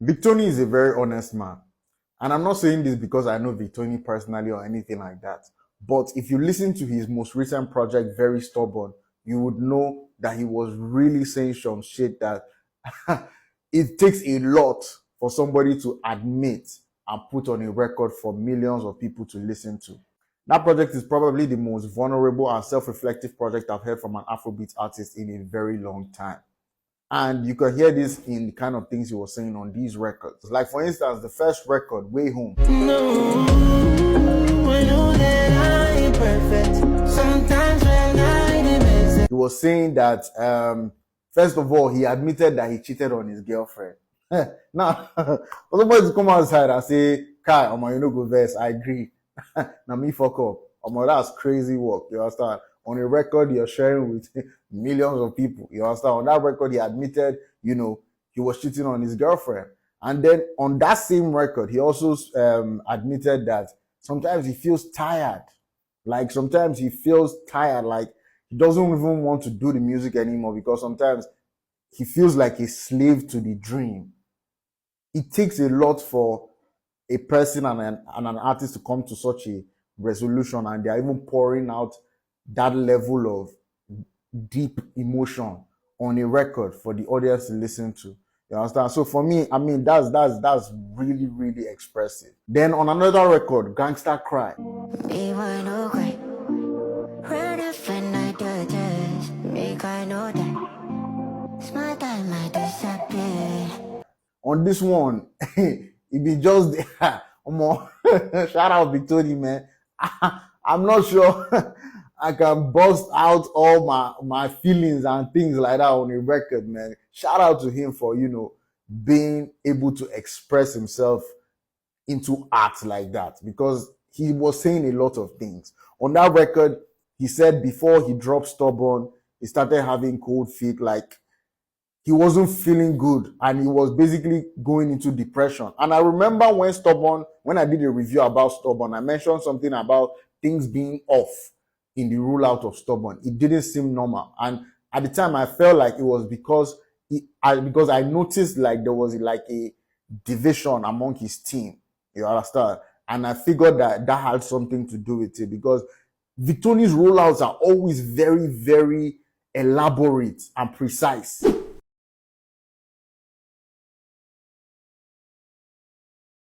Victony is a very honest man. And I'm not saying this because I know Victony personally or anything like that. But if you listen to his most recent project, Very Stubborn, you would know that he was really saying some shit that it takes a lot for somebody to admit and put on a record for millions of people to listen to. That project is probably the most vulnerable and self-reflective project I've heard from an Afrobeat artist in a very long time. And you can hear this in the kind of things he was saying on these records. Like, for instance, the first record, Way Home. No, I know that I ain't perfect. Sometimes when I he was saying that, first of all, he admitted that he cheated on his girlfriend. Now, for somebody to come outside and say, Kai, you know, go verse, I agree. Now, me fuck up. That's crazy work. You understand? On a record you're sharing with millions of people. You understand? On that record, he admitted, he was cheating on his girlfriend. And then on that same record, he also admitted that sometimes he feels tired. Like sometimes he feels tired, like he doesn't even want to do the music anymore because sometimes he feels like a slave to the dream. It takes a lot for a person and an artist to come to such a resolution, and they're even pouring out that level of deep emotion on a record for the audience to listen to. You understand? So for me, that's really, really expressive. Then on another record, Gangsta Cry. On this one, it be just shout out Victony, man. I'm not sure I can bust out all my feelings and things like that on a record, man. Shout out to him for, being able to express himself into art like that, because he was saying a lot of things. On that record, he said before he dropped Stubborn, he started having cold feet, like he wasn't feeling good and he was basically going into depression. And I remember when I did a review about Stubborn, I mentioned something about things being off in the rollout of Stubborn. It didn't seem normal. And at the time, I felt like it was because I noticed like there was like a division among his team. You understand? And I figured that had something to do with it, because Victony's rollouts are always very, very elaborate and precise.